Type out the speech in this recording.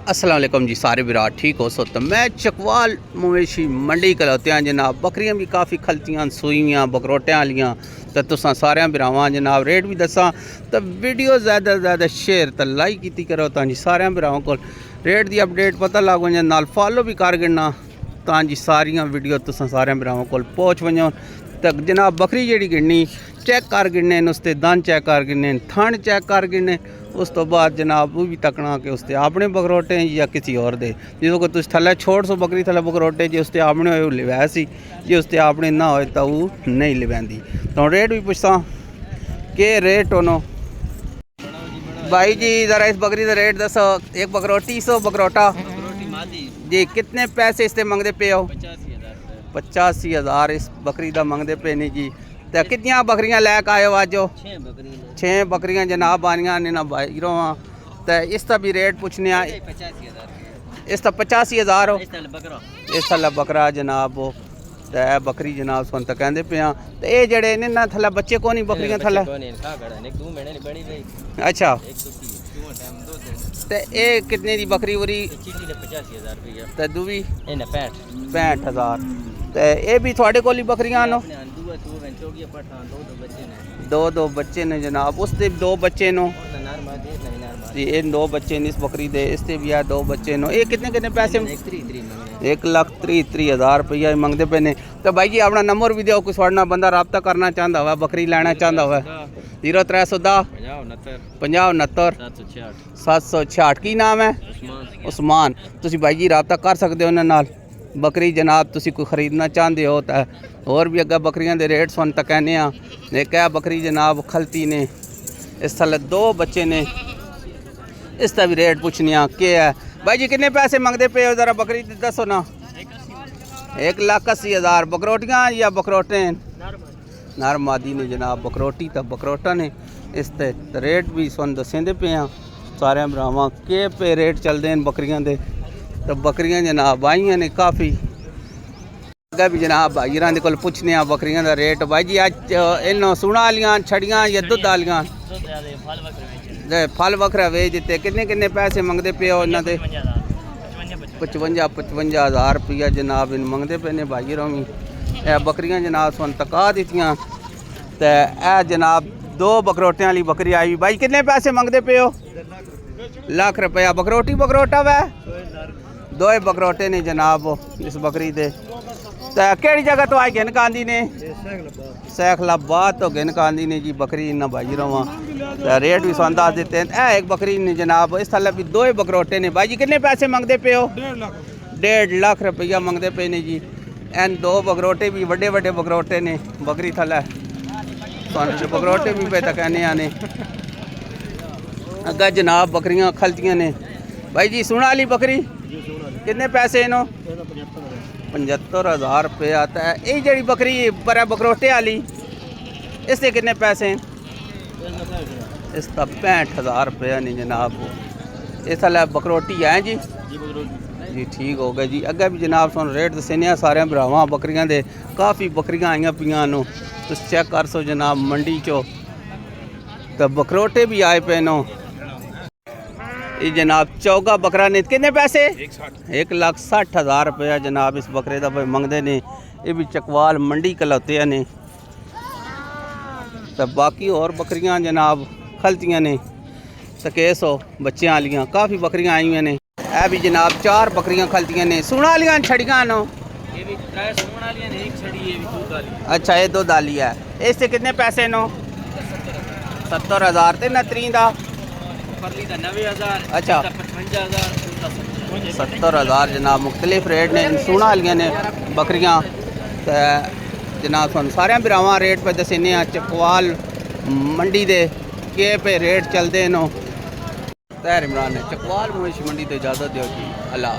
अस्सलाम वालेकुम जी सारे विराट ठीक हो सो तो मैं चकवाल मवेशी मंडी खलोते हैं जनाब। बकरियां भी काफ़ी खलतियां सूईयां बकरोटियां आलियां तो तुसां सारे भरावां जनाब रेट भी दसा तो वीडियो ज़्यादा से ज़्यादा शेयर तो लाइक की करो तां जी सारे भरावां को रेट की अपडेट पता लग वजे नाल फॉलो भी कर गिना तां जी सारियां वीडियो तुसां सारे भरावां को पहुँच वजो तो जनाब बकरी जी गिननी चेक कर गिने उसते दंद चेक कर गिने थन चेक कर गिने उस तो बाद जनाब वो भी तकना कि उसते अपने बकरोटे या किसी और दे जो कि तुम थले छोड़ सो बकरी थले बकरोटे जो उसते अपने हो लिवै सी जो उसते अपने ना हो तो वो नहीं लिवैंदी। तो रेट भी पूछता के रेट होनो भाई जी ज़रा इस बकरी का रेट दसो। एक बकरोटी सो बकरोटा जी कितने पैसे इससे मंगते पे हो? 85,000 इस बकरी का मंगते पे नहीं जी। तो कितनियाँ बकरियां लैक आए हो अज? 6 बकरियां जनाब आनियां ने ना भाई रोआ तो इसका भी रेट पूछने इसका 85,000 हो इस थल्ला बकरा जनाब हो तो बकरी जनाब सुन तो कहते पे हाँ तो ये जड़े इन्हें ना थल्ला बच्चे को नहीं बकरियां थल्ला अच्छा तो ये कितने की बकरी वरी? 85,000 तो दूवी 65,000 तो ये भी थोड़े को बकरियां नो दो बच्चे ने जनाब उससे 2 बच्चे नो जी इन 2 बच्चे ने इस बकरी दे इससे भी है 2 बच्चे नो। ये कितने पैसे? 1,30,000 रुपया मंगते पे ने। तो भाई जी अपना नंबर भी दो कुछ थोड़ा बंदा रब्ता करना चाहता हुआ बकरी लेना चाहता हुआ 0310 50 69 766 की नाम है उस्मान। तुसी भाई जी रब्ता कर सकते हो उन्होंने नाल बकरी जनाब तुसी कोई ख़रीदना चाहते हो तो और भी अगर बकरियां दे रेट सुन तो कहने एक है बकरी जनाब खलती ने इस साल 2 बच्चे ने इसका भी रेट पूछने के है। भाई जी कितने पैसे मंगते पे हो ज़रा बकरी दसो ना? 1,80,000 बकरोटियाँ या बकरोटे नर मादी ने जनाब बकरोटी तो बकरोटा ने इस तो रेट भी सुन दसेंदे पे हैं सारे भरावां के पे रेट चलते हैं बकरियां दे। तो बकरियां जनाब आईयां ने काफ़ी अगर भी जनाब भाई इन्होंने को पूछने बकरियां का रेट। भाई जी अज इन सूना आलियां छड़ियां या दुध आलियां फल वखरा वेच दिते किन्ने पैसे मंगते पे हो इन्हों के? 55,000 रुपया जनाब इन मंगते पे ने भाई रोमी। यह बकरियां जनाब सुन तका दित्तियां तो यह जनाब 2 बकरोटियां वाली बकरी आई। भाई किन्ने पैसे मंगते पे हो? लाख रुपया बकरोटी बकरोटा वै 2 बकरोटे ने जनाब इस बकरी दे। तो केड़ी जगह तो आई गिन कांदी ने? सैखलाबाद तो गिन कांदी ने जी बकरी इन्ना भाई रवा तो रेट भी सुन दस देते हैं। एक बकरी ने जनाब इस थल्ले भी 2 बकरोटे ने। भाई जी किन्ने पैसे मंगते पे हो? 1.5 लाख रुपया मंगते पे ने जी। एन 2 बकरोटे भी बड़े बकरोटे ने बकरी थल्ले बकरोटे भी पे तो कहने आने अगर जनाब बकरियां खलतियां ने। भाई जी सुना वाली बकरी कितने पैसे इनो? 75,000 रुपया। तो ये जड़ी बकरी पर बकरोटे वाली इससे कितने पैसे? इसका 65,000 रुपया नहीं जनाब। इस वाला बकरोटी है जी जी ठीक हो गया जी। अगर भी जनाब सुन रेट दसने सारे भरावां बकरियां दे काफ़ी बकरियां आईयां पियां नो तुस चेक कर सो जनाब मंडी चो तो बकरोटे भी आए पे नो। ये जनाब चौगा बकरा ने कितने पैसे? 1,60,000 रुपया जनाब इस बकरे का मंगते ने। ये भी चकवाल मंडी खलोते ने तो बाकी और बकरियां जनाब खलतियां ने तो केस हो बच्चे आलियां काफ़ी बकरियां आई हुई ने। यह भी जनाब 4 बकरियां खलतियां ने सूना आलियां छड़ियां नो। अच्छा ये 2 दाली है इससे कितने पैसे नो? 70,000 ते 3 का अच्छा 70,000 जनाब मुख्तलिफ रेट ने सूना वालियां ने बकरियां तो जनाब सुन सारे भरावां रेट पे दसने चकवाल मंडी दे के पे रेट चलते नो। तैर इमरान ने चकवाल मवेशी मंडी तो इजाज़त दो जी अल्लाह।